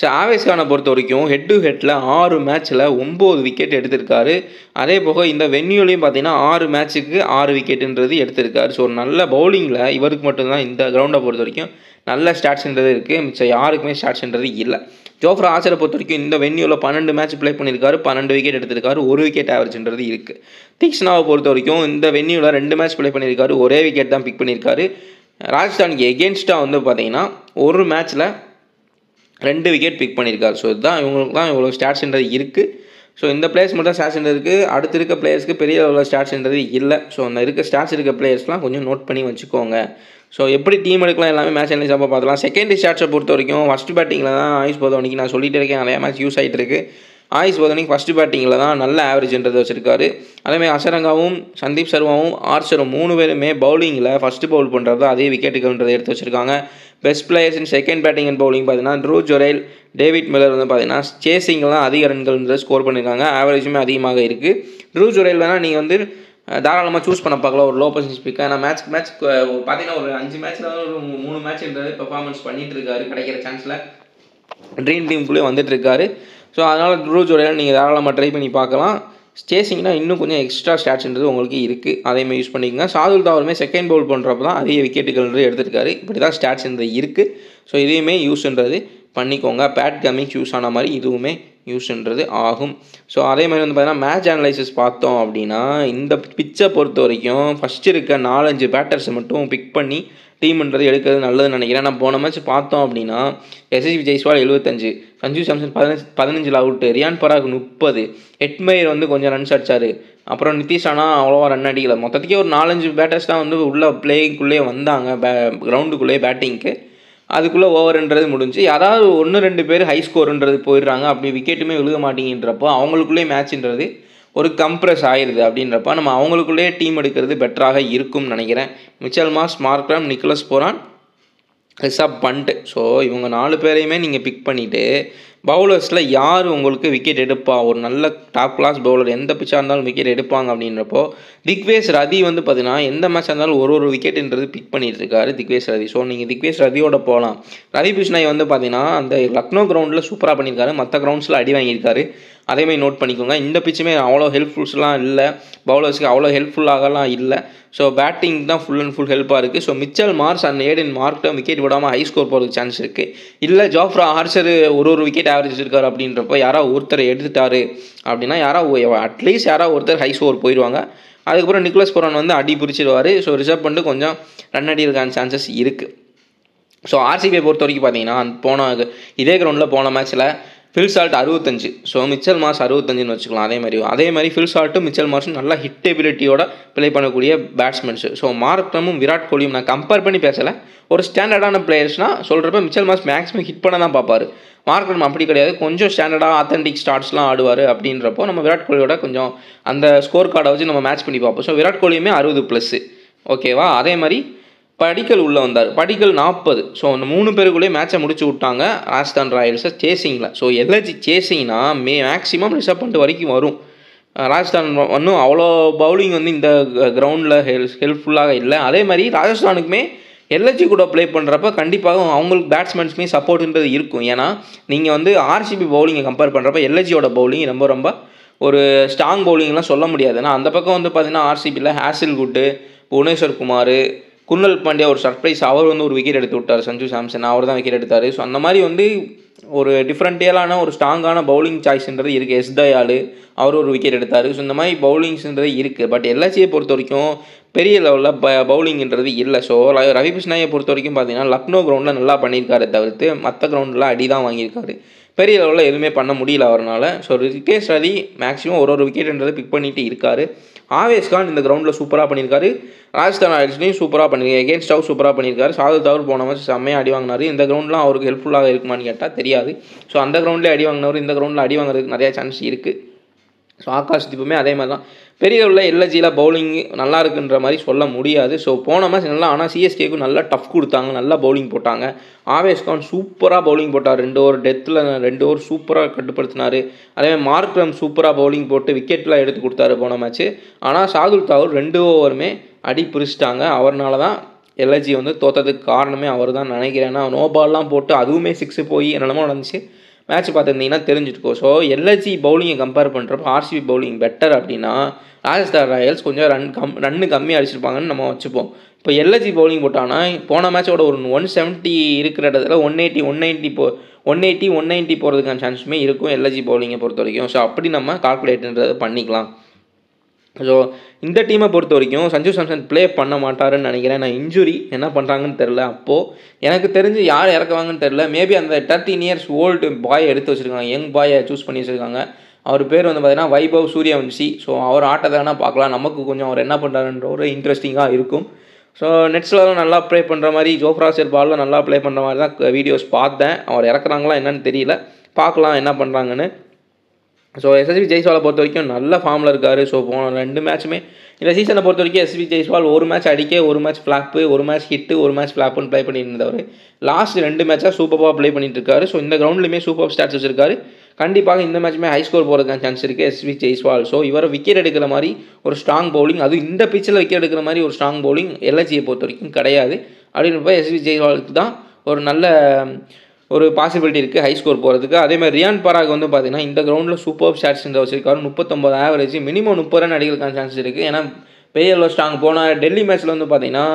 ஸோ ஆவேஷ் கானை பொறுத்த வரைக்கும் ஹெட் டு ஹெட்டில் 6 மேட்ச்சில் 9 விக்கெட் எடுத்திருக்காரு. அதே போக இந்த வென்யூலையும் பார்த்தீங்கன்னா 6 மேட்ச்சுக்கு 6 விக்கெட்டுன்றது எடுத்திருக்காரு. ஸோ நல்ல பவுலிங்கில் இவருக்கு மட்டும்தான் இந்த கிரவுண்டை பொறுத்த வரைக்கும் நல்ல ஸ்டாட்ஸ்ன்றது இருக்குது. மிச்சம் யாருக்குமே ஸ்டாட்ஸ்ன்றது இல்லை. ஜோஃப்ரா ஆர்ச்சரை பொறுத்த வரைக்கும் இந்த வென்யூவில் 12 மேட்ச் ப்ளே பண்ணியிருக்காரு, 12 விக்கெட் எடுத்திருக்காரு, 1 விக்கெட் ஆவரேஜ்ன்றது இருக்குது. தீக்ஷனாவை பொறுத்த வரைக்கும் இந்த வென்யூவில் 2 மேட்ச் ப்ளே பண்ணியிருக்காரு, ஒரே விக்கெட் தான் பிக் பண்ணியிருக்காரு. ராஜஸ்தானுக்கு எகெயின்ஸ்டாக வந்து பார்த்தீங்கன்னா ஒரு மேட்ச்சில் 2 விக்கெட் பிக் பண்ணியிருக்காரு. ஸோ இதுதான் இவங்களுக்கு தான் இவ்வளோ ஸ்டாட்ஸ்ன்றது இருக்குது. ஸோ இந்த பிளேயர்ஸ் மட்டும் ஸ்டாட்ஸ்ன்றது இருக்குது. அடுத்து இருக்க பிளேயர்ஸ்க்கு பெரிய அளவில் ஸ்டாட்ஸ்ன்றது இல்லை. ஸோ அந்த ஸ்டாட்ஸ் இருக்க பிளேயர்ஸ்லாம் கொஞ்சம் நோட் பண்ணி வச்சுக்கோங்க. ஸோ எப்படி டீம் எடுக்கலாம் எல்லாமே மேட்ச் அனலைஸ் அப்போ பார்த்துலாம். செகண்டரி ஸ்டாட்ஸை பொறுத்த வரைக்கும் ஃபஸ்ட்டு பேட்டிங்கில் தான் ஆயுஷ் பதோனிக்கு நான் சொல்லிகிட்டே இருக்கேன், நிறையா மேட்ச் யூஸ் ஆகிட்டு இருக்குது. ஆயுஷ் பதோனிக்கு ஃபஸ்ட்டு பேட்டிங்கில் தான் நல்ல ஆவரேஜ்ன்றது வச்சுருக்காரு. அதேமாதிரி அசரங்காவும், சந்தீப் சர்மாவும், ஆர்ச்சரும் 3 பேருமே பவுலிங்கில் ஃபஸ்ட்டு பவுல் பண்ணுறது அதே விக்கெட்டுகள்ன்றதை எடுத்து வச்சுருக்காங்க. Best players in second batting and bowling பார்த்தீங்கன்னா ட்ரூ ஜொரேல், டேவிட் மில்லர் வந்து பார்த்தீங்கன்னா சேசிங்கில் தான் அதிக ரன்கள் ஸ்கோர் பண்ணியிருக்காங்க. ஆவரேஜுமே அதிகமாக இருக்குது. ட்ரூ ஜொரேல் வேணால் நீங்கள் வந்து தாராளமாக சூஸ் பண்ண பார்க்கலாம் ஒரு லோ பர்சன்டேஜ் பிக்காக. ஏன்னா மேட்ச் பார்த்தீங்கன்னா ஒரு 5 மேட்ச்சில் ஒரு 3 மேட்ச்ன்றது பெர்ஃபார்மன்ஸ் பண்ணிட்டு இருக்காரு. கிடைக்கிற சான்ஸில் ட்ரீம் டீமுக்குள்ளே வந்துட்டு இருக்காரு. ஸோ அதனால் ட்ரூ ஜொரேல் நீங்கள் தாராளமாக ட்ரை பண்ணி பார்க்கலாம். சேசிங்னா இன்னும் கொஞ்சம் எக்ஸ்ட்ரா ஸ்டாட்ஸ்ன்றது உங்களுக்கு இருக்குது, அதையுமே யூஸ் பண்ணிக்கோங்க. ஷார்துல் தாகூருமே செகண்ட் பவுல் பண்ணுறப்ப தான் அதிக விக்கெட்டுகள்ன்றது எடுத்திருக்காரு. இப்படி தான் ஸ்டாட்ஸ்ன்றது இருக்குது. ஸோ இதையுமே யூஸ்ன்றது பண்ணிக்கோங்க. பேட் கம்மிங் யூஸ் ஆன மாதிரி இதுவுமே யூஸ்ன்றது ஆகும். ஸோ அதே மாதிரி வந்து பார்த்தீங்கன்னா மேட்ச் அனலைசிஸ் பார்த்தோம் அப்படின்னா இந்த பிச்சை பொறுத்த வரைக்கும் ஃபஸ்ட்டு இருக்க 4-5 பேட்டர்ஸை மட்டும் பிக் பண்ணி டீம்ன்றது எடுக்கிறது நல்லதுன்னு நினைக்கிறேன். நான் போன மேட்ச் பார்த்தோம் அப்படின்னா எஸ்எஸ்வி ஜெய்ஸ்வால் 75, சஞ்சு சாம்சன் 15 அவுட்டு, ரியான் பராக் 30, ஹெட்மயர் வந்து கொஞ்சம் ரன்ஸ் அடிச்சார். அப்புறம் நிதிஷ் ராணா அவ்வளோவா ரன் அடிக்கல. மொத்தத்துக்கே ஒரு 4-5 பேட்டர்ஸ் தான் வந்து உள்ள பிளேயிங்குள்ளே வந்தாங்க, கிரவுண்டுக்குள்ளேயே பேட்டிங்க்கு. அதுக்குள்ளே ஓவர்ன்றது முடிஞ்சு யாராவது 1-2 பேர் ஹை ஸ்கோருன்றது போயிடுறாங்க. அப்படி விக்கெட்டுமே விழுக மாட்டேங்கின்றப்போ அவங்களுக்குள்ளேயே மேட்ச்ன்றது ஒரு கம்ப்ரெஸ் ஆயிடுது. அப்படின்றப்ப நம்ம அவங்களுக்குள்ளேயே டீம் எடுக்கிறது பெட்டராக இருக்கும்னு நினைக்கிறேன். Mitchell Marsh, Markram, Nicholas Pooran, Rishabh Pant. So இவங்க 4 பேரையுமே நீங்கள் பிக் பண்ணிவிட்டு பவுலர்ஸில் யார் உங்களுக்கு விக்கெட் எடுப்பா, ஒரு நல்ல டாப் கிளாஸ் பவுலர் எந்த பிச்சாக இருந்தாலும் விக்கெட் எடுப்பாங்க அப்படின்றப்போ திக்வேஷ் ரதி வந்து பார்த்தீங்கன்னா எந்த மேட்சாக இருந்தாலும் ஒரு விக்கெட்டுன்றது பிக் பண்ணிட்டு இருக்காரு திக்வேஷ் ரதி. ஸோ நீங்கள் திக்வேஷ் ரதியோட போகலாம். ரவி பிஷ்னாய் வந்து பார்த்தீங்கன்னா அந்த லக்னோ கிரவுண்டில் சூப்பராக பண்ணியிருக்காரு, மற்ற கிரவுண்ட்ஸில் அடி வாங்கியிருக்காரு. அதேமாதிரி நோட் பண்ணிக்கோங்க. இந்த பிச்சுமே அவ்வளோ ஹெல்ப்ஃபுல்ஸ்லாம் இல்லை, பவுலர்ஸ்க்கு அவ்வளோ ஹெல்ப்ஃபுல்லாகலாம் இல்லை. ஸோ பேட்டிங் தான் ஃபுல் அண்ட் ஃபுல் ஹெல்ப்பாக இருக்குது. So Mitchell Marsh and Aiden மார்க்கிட்ட விக்கெட் விடாமல் ஹை ஸ்கோர் போகிறதுக்கு சான்ஸ் இருக்குது. இல்லை ஜாஃப்ரா ஆர்ச்சர் ஒரு விக்கெட் ஆவரேஜ் இருக்கார் அப்படின்றப்போ யாராவது ஒருத்தர் எடுத்துட்டாரு அப்படின்னா அட்லீஸ்ட் யாராவது ஒருத்தர் ஹை ஸ்கோர் போயிடுவாங்க. அதுக்கப்புறம் நிக்கோலஸ் புரான் வந்து அடி பிடிச்சிடுவார். ஸோ ரிசர்வ் பண்ணிட்டு கொஞ்சம் ரன் அடிக்கிறதுக்கான சான்சஸ் இருக்குது. ஸோ ஆர்சிபியை பொறுத்த வரைக்கும் பார்த்தீங்கன்னா இதே கிரவுண்டில் போன மேட்ச்சில் Phil Salt 65, so Mitchell Marsh 65ன்னு வச்சுக்கலாம். அதே மாதிரி ஃபில் சால்ட்டும் மிச்சல் மார்ஸும் நல்லா ஹிட்டபிலிட்டியோட ப்ளே பண்ணக்கூடிய பேட்ஸ்மென்ஸு. ஸோ மார்க்ரமும் விராட் கோலியும் நான் கம்பேர் பண்ணி பேசலை, ஒரு ஸ்டாண்டர்டான பிளேயர்ஸ்னால் சொல்கிறப்ப மிச்சல் மார்ஸ் மேக்ஸிமம் ஹிட் பண்ண தான் பார்ப்பார். மார்க்ரம் அப்படி கிடையாது, கொஞ்சம் ஸ்டாண்டர்டாக ஆத்தென்டிக் ஸ்டார்ட்ஸ்லாம் ஆடுவார். அப்படின்றப்போ நம்ம விராட் கோலியோட கொஞ்சம் அந்த ஸ்கோர் கார்டை வச்சு நம்ம மேட்ச் பண்ணி பார்ப்போம். ஸோ விராட் கோலியுமே 60+, ஓகேவா. அதே மாதிரி படிக்கல் உள்ளே வந்தார், படிக்கல் 40. ஸோ அந்த 3 பேருக்குள்ளேயே மேட்சை முடிச்சு விட்டாங்க ராஜஸ்தான் ராயல்ஸை சேசிங்கில். ஸோ எல்ஜி சேசிங்னா மேக்ஸிமம் ரிசர்வ் பண்ணிட்டு வரைக்கும் வரும். ராஜஸ்தான் ஒன்றும் அவ்வளோ பவுலிங் வந்து இந்த கிரவுண்டில் ஹெல்ப்ஃபுல்லாக இல்லை. அதே மாதிரி ராஜஸ்தானுக்குமே எல்ஜி கூட ப்ளே பண்ணுறப்ப கண்டிப்பாக அவங்களுக்கு பேட்ஸ்மேன்ஸுமே சப்போர்ட்டுன்றது இருக்கும். ஏன்னா நீங்கள் வந்து ஆர்சிபி பவுலிங்கை கம்பேர் பண்ணுறப்ப எல்ஜியோட பவுலிங் ரொம்ப ஒரு ஸ்ட்ராங் பவுலிங்லாம் சொல்ல முடியாது. ஏன்னா அந்த பக்கம் வந்து பார்த்திங்கன்னா ஆர்சிபியில் ஹேசில்வுட்டு, புவனேஸ்வர் குமார், குன்னல் பாண்டியா ஒரு சர்ப்ரைஸ், அவர் வந்து ஒரு விக்கெட் எடுத்து விட்டார். சஞ்சு சாம்சன் அவர் தான் விக்கெட் எடுத்தார். ஸோ அந்த மாதிரி வந்து ஒரு டிஃப்ரெண்ட்டியலான ஒரு ஸ்ட்ராங்கான பவுலிங் சாய்ஸ்ன்றது இருக்குது. எஸ் தயால் அவர் ஒரு விக்கெட் எடுத்தார். ஸோ இந்த மாதிரி பவுலிங்ஸ்ன்றது இருக்குது. பட் எல்ஜியை பொறுத்த வரைக்கும் பெரிய லெவலில் பவுலிங்ன்றது இல்லை. ஸோ ரவி பிஷ்னாயை பொறுத்த வரைக்கும் பார்த்தீங்கன்னா லக்னோ கிரவுண்டில் நல்லா பண்ணியிருக்காரு, தவிர்த்து மற்ற கிரவுண்டில் அடி தான் வாங்கியிருக்காரு. பெரிய லெவலில் எதுவுமே பண்ண முடியல அவரால். ஸோ ரிகேஷ் ரதி மேக்ஸிமம் ஒரு விக்கெட்ன்றது பிக் பண்ணிட்டு இருக்காரு. ஆவேஸ் கான் இந்த கிரவுண்டில் சூப்பராக பண்ணியிருக்காரு, ராஜஸ்தான் ராயல்ஸ்லையும் சூப்பராக பண்ணியிருக்காரு, எகேன்ஸ்டாவும் சூப்பராக பண்ணியிருக்காரு. சாதுல் தாக்கூர் போன மேட்ச் செம்மையாக அடி வாங்கினார். இந்த கிரவுண்ட்லாம் அவருக்கு ஹெல்ப்ஃபுல்லாக இருக்குமான்னு கேட்டால் தெரியாது. ஸோ அந்த கிரவுண்ட்லேயே அடி வாங்கினவர் இந்த கிரவுண்டில் அடி வாங்குறதுக்கு நிறையா சான்ஸ் இருக்குது. ஸோ ஆகாஷ் தீப்புமே அதே மாதிரி தான். பெரிய உள்ள எல்ஜியில் பவுலிங் நல்லா இருக்குன்ற மாதிரி சொல்ல முடியாது. ஸோ போன மேட்ச் நல்லா, ஆனால் சிஎஸ்கேக்கு நல்லா டஃப் கொடுத்தாங்க, நல்லா பவுலிங் போட்டாங்க. ஆவேஸ் கான் சூப்பராக பவுலிங் போட்டார், 2 ஓவர் டெத்தில் 2 ஓவர் சூப்பராக கட்டுப்படுத்தினார். அதேமாதிரி மார்க்ரம் சூப்பராக பவுலிங் போட்டு விக்கெட்லாம் எடுத்து கொடுத்தாரு போன மேட்ச்சு. ஆனால் சாதுல் தாக்கூர் 2 ஓவருமே அடி பிரிச்சிட்டாங்க. அவர்னால தான் எல்ஜி வந்து தோற்றதுக்கு காரணமே அவர் தான் நினைக்கிறேன். ஏன்னா நோ பால்லாம் போட்டு அதுவுமே 6 போய் என்னென்னமோ நடந்துச்சு. மேட்ச் பார்த்துருந்தீங்கன்னா தெரிஞ்சுட்டுக்கோ. ஸோ எல்ஜி பவுலிங்கை கம்பேர் பண்ணுறப்போ ஆர்சிபி பவுலிங் பெட்டர் அப்படின்னா ராஜஸ்தான் ராயல்ஸ் கொஞ்சம் ரன்னு கம்மியாக அடிச்சிருப்பாங்கன்னு நம்ம வச்சுப்போம். இப்போ எல்ஜி பவுலிங் போட்டாங்கன்னா போன மேட்சோட ஒரு 170 இருக்கிற இடத்துல 180 போகிறதுக்கான சான்ஸுமே இருக்கும் எல்ஜி பவுலிங்கை பொறுத்த வரைக்கும். ஸோ அப்படி நம்ம கால்குலேட்ன்றது பண்ணிக்கலாம். ஸோ இந்த டீமை பொறுத்த வரைக்கும் சஞ்சு சாம்சன் ப்ளே பண்ண மாட்டாருன்னு நினைக்கிறேன். நான் இன்ஜுரி என்ன பண்ணுறாங்கன்னு தெரில. அப்போது எனக்கு தெரிஞ்சு யார் இறக்குவாங்கன்னு தெரில. மேபி அந்த 13 years ஓல்டு பாய் எடுத்து வச்சுருக்காங்க, யங் பாயை சூஸ் பண்ணி வச்சுருக்காங்க. அவர் பேர் வந்து பார்த்தீங்கன்னா வைபவ் சூரியவன்சி. ஸோ அவர் ஆட்டத்தை வேணால் பார்க்கலாம், நமக்கு கொஞ்சம் அவர் என்ன பண்ணுறாருன்ற ஒரு இன்ட்ரெஸ்டிங்காக இருக்கும். ஸோ நெட்ஸ்லாம் நல்லா ப்ளே பண்ணுற மாதிரி, ஜோஃப்ரா ஆர்ச்சர் பாலில் நல்லா ப்ளே பண்ணுற மாதிரி தான் வீடியோஸ் பார்த்தேன். அவர் இறக்குறாங்களா என்னன்னு தெரியல, பார்க்கலாம் என்ன பண்ணுறாங்கன்னு. ஸோ எஸ்எஸ்வி ஜெய்ஸ்வாலை பொறுத்த வரைக்கும் நல்ல ஃபார்மில் இருக்கார். ஸோ போன 2 மேட்சுமே இந்த சீசனை பொறுத்த வரைக்கும் எஸ்எஸ்வி ஜெய்ஸ்வால் ஒரு மேட்ச் அடிக்க, ஒரு மேட்ச் ஃப்ளாப்பு, ஒரு மேட்ச் ஹிட்டு, ஒரு மேட்ச் ஃப்ளாப்புன்னு ப்ளே பண்ணிட்டு இருந்தவர். லாஸ்ட் 2 மேட்சாக சூப்பராக ப்ளே பண்ணிட்டு இருக்காரு. ஸோ இந்த கிரவுண்ட்லையுமே சூப்பர் ஸ்டாட்ஸ் வச்சிருக்காரு. கண்டிப்பாக இந்த மேட்சுமே ஹை ஸ்கோர் போகிறதுக்கான சான்ஸ் இருக்குது எஸ்எஸ்வி ஜெய்ஸ்வால். ஸோ இவரை விக்கெட் எடுக்கிற மாதிரி ஒரு ஸ்ட்ராங் பவுலிங், அதுவும் இந்த பிச்சில் விக்கெட் எடுக்கிற மாதிரி ஒரு ஸ்ட்ராங் பவுலிங் எல்ஜியை பொறுத்த வரைக்கும் கிடையாது. அப்படின்றப்ப எஸ்எஸ்வி ஜெய்ஸ்வாலுக்கு தான் ஒரு நல்ல ஒரு பாசிபிலிட்டி இருக்குது ஹை ஸ்கோர் போகிறதுக்கு. அதேமாதிரி ரியான் பராக் வந்து பார்த்திங்கன்னா இந்த கிரவுண்டில் சூப்பர் ஸ்டாட்ஸ் வச்சிருக்காரு. 39 ஆவரேஜ், மினிமம் 30 ரன் அடிக்கிறதுக்கான சான்ஸ் இருக்குது. ஏன்னா பெரிய ஸ்ட்ராங் போன டெல்லி மேட்ச்சில் வந்து பார்த்திங்கன்னா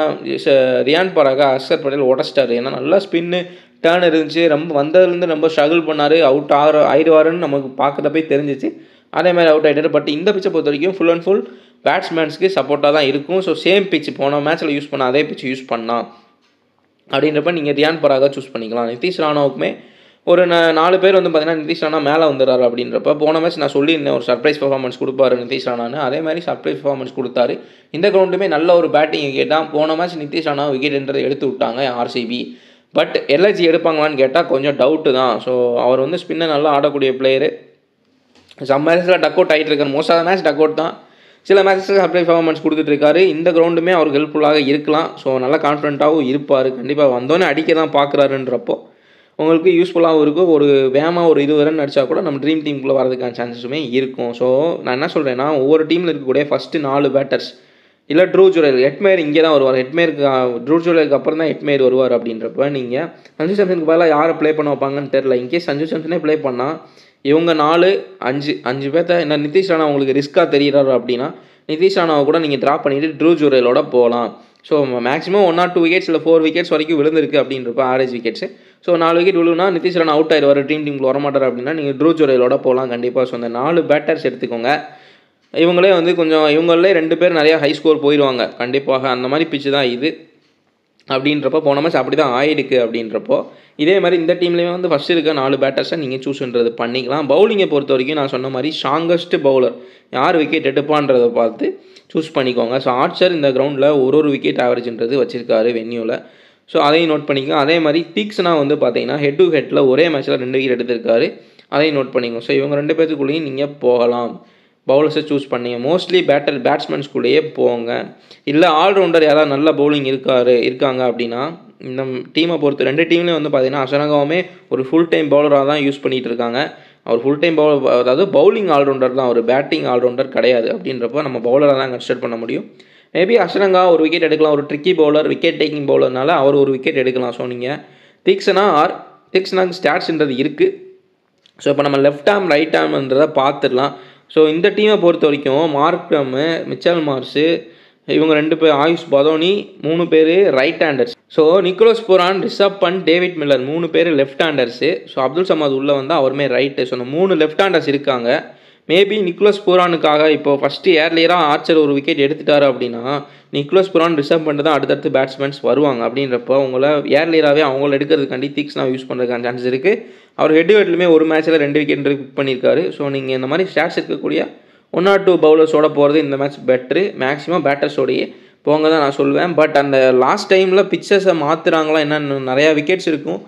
ரியான் பராக அக்சர் பட்டேல் உடச்சிட்டாரு. ஏன்னா நல்லா ஸ்பின்னு டேர்ன் இருந்துச்சு, வந்ததுலேருந்து ரொம்ப ஸ்ட்ரகிள் பண்ணார், அவுட் ஆயிடுவாருன்னு நமக்கு பார்க்குறப்பே தெரிஞ்சிச்சு. அதேமாதிரி அவுட் ஆகிட்டார். பட் இந்த பிச்சை பொறுத்த வரைக்கும் ஃபுல் அண்ட் ஃபுல் பேட்ஸ்மேன்ஸ்க்கு சப்போர்ட்டாக தான் இருக்கும். ஸோ சேம் பிச் போன மேட்ச்சில் யூஸ் பண்ண அதே பிச் யூஸ் பண்ணால் அப்படின்றப்ப நீங்கள் ரியான் பராக சூஸ் பண்ணிக்கலாம். நிதிஷ் ராணாவுக்குமே ஒரு 4 பேர் வந்து பார்த்தீங்கன்னா நிதிஷ் ராணா மேலே வந்துடுறாரு. அப்படின்றப்ப போன மேட்ச் நான் சொல்லியிருந்தேன் ஒரு சர்ப்ரைஸ் பர்ஃபார்மன்ஸ் கொடுப்பாரு நிதிஷ் ராணான்னு. அதே மாதிரி சர்ப்ரைஸ் பர்ஃபார்மன்ஸ் கொடுத்தாரு. இந்த கிரவுண்டுமே நல்ல ஒரு பேட்டிங் விக்கெட்டாக போன மேட்ச் நிதிஷ் ராணா விக்கெட்ன்றதை எடுத்து விட்டாங்க ஆர்சிபி. பட் எல்ஜி எடுப்பாங்களான்னு கேட்டால் கொஞ்சம் டவுட்டு தான். ஸோ அவர் வந்து ஸ்பின்னை நல்லா ஆடக்கூடிய பிளேயரு. சம் மேட்ச்சில் டக் அவுட் ஆகிட்டு இருக்காரு, most of the match duck out தான். சில மேட்சஸ் சர்ப்ரைஸ் பர்ஃபார்மன்ஸ் கொடுத்துட்ருக்காரு. இந்த கிரவுண்டுமே அவருக்கு ஹெல்ப்ஃபுல்லாக இருக்கலாம். ஸோ நல்லா கான்ஃபிடென்ட்டாகவும் இருப்பார். கண்டிப்பாக வந்தோன்னே அடிக்க தான் பார்க்குறாருன்றப்போ உங்களுக்கு யூஸ்ஃபுல்லாகவும் இருக்கும். ஒரு வேகமாக ஒரு 20 ரன் அடித்தா கூட நம்ம ட்ரீம் டீமுக்குள்ளே வரதுக்கான சான்சஸுமே இருக்கும். ஸோ நான் என்ன சொல்கிறேன்னா, ஒவ்வொரு டீமில் இருக்கக்கூடிய ஃபஸ்ட்டு 4 பேட்டர்ஸ் இல்லை ட்ரூ ஜுரல் ஹெட்மேயர் இங்கே தான் வருவார். ஹெட்மேயருக்கு ட்ரூ ஜுரலுக்கு அப்புறம் தான் ஹெட்மேயர் வருவார். அப்படின்றப்ப நீங்கள் சஞ்சு சாம்சனுக்கு பதிலாக யாரை ப்ளே பண்ண வைப்பாங்கன்னு தெரில. இன்கேஸ் சஞ்சு சாம்சனே ப்ளே பண்ணால் இவங்க 4 5 பேர்த்த என்ன நிதிஷ் ராணா உங்களுக்கு ரிஸ்க்காக தெரிகிறாரு அப்படின்னா நிதிஷ் ராணாவை கூட நீங்கள் ட்ராப் பண்ணிவிட்டு ட்ரூ ஜுரலோட போகலாம். ஸோ மேக்ஸிமம் 1 or 2 விக்கெட்ஸ் இல்லை 4 விக்கெட்ஸ் வரைக்கும் விழுந்திருக்கு அப்படின்றப்ப ஆவரேஜ் விக்கெட்ஸு. ஸோ 4 விக்கெட் விழுனா நிதிஷ் ராணா அவுட் ஆயிடுவார், டீமுக்குள்ள வரமாட்டார் அப்படின்னா நீங்கள் ட்ரூ ஜுரலோட போகலாம் கண்டிப்பாக. ஸோ அந்த 4 பேட்டர்ஸ் எடுத்துக்கோங்க. இவங்களே வந்து கொஞ்சம் இவங்களே 2 பேர் நிறையா ஹை ஸ்கோர் போயிடுவாங்க கண்டிப்பாக. அந்த மாதிரி பிச்சு தான் இது அப்படின்றப்போ போன மேட்ச் அப்படி தான் ஆயிடுக்கு. அப்படின்றப்போ இதே மாதிரி இந்த டீம்லேயுமே வந்து ஃபஸ்ட்டு இருக்க 4 பேட்டர்ஸை நீங்கள் சூஸ்ன்றது பண்ணிக்கலாம். பவுலிங்கை பொறுத்த வரைக்கும் நான் சொன்ன மாதிரி ஸ்ட்ராங்கஸ்ட் பவுலர் யார் விக்கெட் எடுப்பான்றதை பார்த்து சூஸ் பண்ணிக்கோங்க. ஸோ ஆர்ச்சர் இந்த கிரவுண்டில் ஒரு விக்கெட் ஆவரேஜ்ன்றது வச்சிருக்காரு வென்யூவில். ஸோ அதையும் நோட் பண்ணிக்கோங்க. அதே மாதிரி தீக்ஸ்னா வந்து பார்த்தீங்கன்னா ஹெட் டு ஹெட்டில் ஒரே மேட்ச்சில் 2 விக்கெட் எடுத்திருக்காரு, அதையும் நோட் பண்ணிக்கோங்க. ஸோ இவங்க 2 பேர்த்துக்குள்ளேயும் நீங்கள் போகலாம். பவுலர்ஸை சூஸ் பண்ணிங்க. மோஸ்ட்லி பேட்ஸ்மேன்ஸ்குள்ளேயே போங்க. இல்லை ஆல்ரவுண்டர் யாராவது நல்ல பவுலிங் இருக்காங்க அப்படின்னா இந்த டீமை பொறுத்து 2 டீம்லேயும் வந்து பார்த்தீங்கன்னா அசரங்காவுமே ஒரு ஃபுல் டைம் பவுலராக தான் யூஸ் பண்ணிகிட்டு இருக்காங்க. அவர் ஃபுல் டைம் பவுலர், அதாவது பவுலிங் ஆல்ரவுண்டர் தான், ஒரு பேட்டிங் ஆல்ரவுண்டர் கிடையாது. அப்படின்றப்போ நம்ம பவுலராக தான் கன்சிடர் பண்ண முடியும். மேபி அசரங்கா ஒரு விக்கெட் எடுக்கலாம், ஒரு ட்ரிக்கி பவுலர், விக்கெட் டேக்கிங் பவுலர்னால அவர் ஒரு விக்கெட் எடுக்கலாம். ஸோ நீங்கள் தீக்ஷனாக்கு ஸ்டாட்ஸ்ன்றது இருக்குது. ஸோ இப்போ நம்ம லெஃப்ட் ஆர்ம் ரைட் ஆர்ம்ன்றதை பார்த்துடலாம். ஸோ இந்த டீமை பொறுத்த வரைக்கும் மார்க்ரம்மு, மிச்சல் மார்ஸு, இவங்க 2 பேர், ஆயுஷ் பதோனி 3 பேர் right handers. So Nicholas Pooran, Rishabh Pant, David Miller 3 பேர் left handers. So Abdul Samad உள்ளே வந்து அவருமே ரைட்டு. ஸோ அந்த 3 லெஃப்ட் ஹேண்டர்ஸ் இருக்காங்க. மேபி நிக்கோலஸ் பூரானுக்காக இப்போ ஃபஸ்ட்டு ஏர்லியராக ஆர்ச்சர் ஒரு விக்கெட் எடுத்துட்டாரு அப்படின்னா நிக்கோலஸ் பூரான், ரிஷப் பண்ட் தான் அடுத்தடுத்து பேட்ஸ்மேன்ஸ் வருவாங்க. அப்படின்றப்போ உங்களை ஏர்லியராகவே அவங்கள எடுக்கிறதுக்காண்டி தீக்ஸ்னா யூஸ் பண்ணுறதுக்கான சான்சஸ் இருக்குது. அவர் ஹெட் டு ஹெட்லுமே ஒரு மேட்ச்சில் 2 விக்கெட் பிக் பண்ணியிருக்காரு. ஸோ நீங்கள் இந்த மாதிரி ஸ்டாட்ஸ் இருக்கக்கூடிய 1 or 2 பவுலர்ஸோட போகிறது இந்த மேட்ச் பெட்ரு. மேக்ஸிமம் பேட்டர்ஸோடையே போங்க தான் நான் சொல்லுவேன். பட் அந்த லாஸ்ட் டைமில் பிச்சர்ஸை மாற்றுறாங்களா என்னென்னு நிறையா விக்கெட்ஸ் இருக்கும்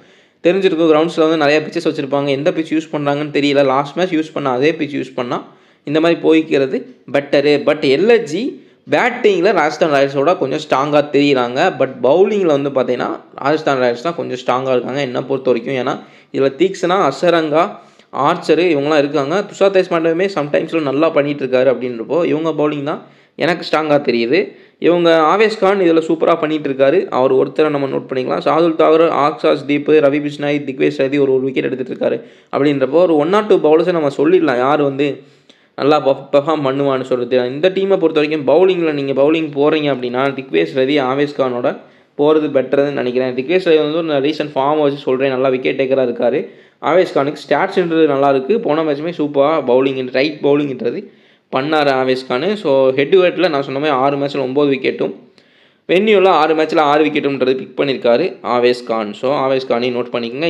தெரிஞ்சிருக்கும். கிரவுண்ட்ஸில் வந்து நிறையா பிச்சர்ஸ் வச்சுருப்பாங்க. எந்த பிச் யூஸ் பண்ணுறாங்கன்னு தெரியல. லாஸ்ட் மேட்ச் யூஸ் பண்ண அதே பிச் யூஸ் பண்ணால் இந்த மாதிரி போய்க்கிறது பெட்டரு. பட் எல்எஸ்ஜி பேட்டிங்கில் ராஜஸ்தான் ராயல்ஸோட கொஞ்சம் ஸ்ட்ராங்காக தெரியுறாங்க. பட் பவுலிங்கில் வந்து பார்த்தீங்கன்னா ராஜஸ்தான் ராயல்ஸ் தான் கொஞ்சம் ஸ்ட்ராங்காக இருக்காங்க என்னை பொறுத்த வரைக்கும். ஏன்னா இதில் தீக்ஸ்னா, அசரங்கா, ஆர்ச்சரு இவங்களாம் இருக்காங்க. துஷார் தேஷ்பாண்டேவுமே சம்டைம்ஸில் நல்லா பண்ணிகிட்ருக்காரு. அப்படின்றப்போ இவங்க பவுலிங் தான் எனக்கு ஸ்ட்ராங்காக தெரியுது. இவங்க ஆவேஸ் கான் இதில் சூப்பராக பண்ணிகிட்ருக்காரு. அவர் ஒருத்தரை நம்ம நோட் பண்ணிக்கலாம். சாதுல் தாக்கூர், ஆக்ஷாஸ் தீப், ரவி பிஷ்னாய், திக்வேஷ் ரதி ஒரு விக்கெட் எடுத்துகிட்ருக்காரு. அப்படின்றப்போ ஒரு 1 or 2 பவுலர்ஸை நம்ம சொல்லிடலாம் யார் வந்து நல்லா பெர்ஃபார்ம் பண்ணுவான்னு சொல்லிட்டு. இந்த டீமை பொறுத்த வரைக்கும் பவுலிங்கில் நீங்கள் பவுலிங் போகிறீங்க அப்படின்னா திக்வேஷ் ரதி, ஆவேஸ் கானோட போகிறது பெட்டர்னு நினைக்கிறேன். திக்வேஷ் ரதி வந்து ஒரு ரீசன்ட் ஃபார்ம் வச்சு சொல்கிறேன், நல்லா விக்கெட் டேக்கராக இருக்கார். ஆவேஸ் கானுக்கு ஸ்டாட்ஸ்ன்றது நல்லாயிருக்கு. போன மேட்சுமே சூப்பராக பவுலிங், ரைட் பவுலிங்ன்றது பண்ணார் Avesh Khan. So head to ஹெட்டில் நான் சொன்ன மாதிரி 6 மேட்ச்சில் 9 விக்கெட்டும், வென்யூவில் 6 மேட்ச்சில் 6 விக்கெட்டுன்றது பிக் பண்ணியிருக்காரு ஆவேஸ் கான். ஸோ ஆவேஸ் கானையும் நோட் பண்ணிக்கோங்க.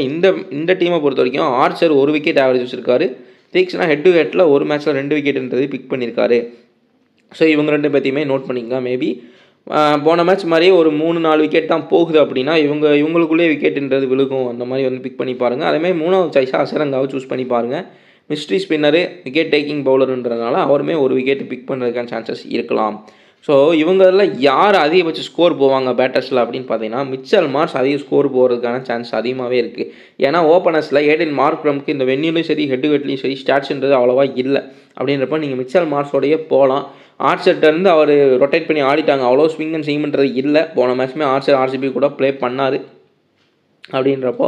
இந்த டீமை பொறுத்த வரைக்கும் ஆர்ச்சர் 1 விக்கெட் ஆவரேஜ் வச்சுருக்காரு. தீக்ஸ்னா ஹெட் டு ஹெட்டில் ஒரு மேட்ச்சில் 2 விக்கெட்டுன்றது பிக் பண்ணியிருக்காரு. ஸோ இவங்க 2 பேர்த்தையுமே நோட் பண்ணிக்கோங்க. மேபி போன மேட்ச் மாதிரியே ஒரு 3-4 விக்கெட் தான் போகுது அப்படின்னா இவங்களுக்குள்ளே விக்கெட்டுன்றது விழுகும். அந்த மாதிரி வந்து பிக் பண்ணி பாருங்கள். அதேமாதிரி 3வது சாய்ஸாக அசரங்காவை சூஸ் பண்ணி பாருங்கள். மிஸ்ட்ரி ஸ்பின்னரு, விக்கெட் டேக்கிங் பவுலருன்றதுனால அவருமே ஒரு விக்கெட் பிக் பண்ணுறதுக்கான சான்சஸ் இருக்கலாம். ஸோ இவங்களில் யார் அதிகபட்ச ஸ்கோர் போவாங்க பேட்டர்ஸில் அப்படின்னு பார்த்தீங்கன்னா மிச்சல் மார்ஸ் அதிக ஸ்கோர் போகிறதுக்கான சான்ஸ் அதிகமாகவே இருக்குது. ஏன்னா ஓப்பனர்ஸில் ஏடன் மார்க்ரம்க்கு இந்த வென்யூலையும் சரி ஹெட் டு ஹெட்லையும் சரி ஸ்டாட்ஸ்ன்றது அவ்வளோவா இல்லை. அப்படின்றப்ப நீங்கள் மிச்சல் மார்ஸோடையே போகலாம். ஆர்ச்சர்ட்டேருந்து அவர் ரொட்டேட் பண்ணி ஆடிட்டாங்க. அவ்வளோ ஸ்விங் அண்ட் செய்யும்ன்றது இல்லை. போன மேட்ச்மே ஆர்சிபி கூட ப்ளே பண்ணார். அப்படின்றப்போ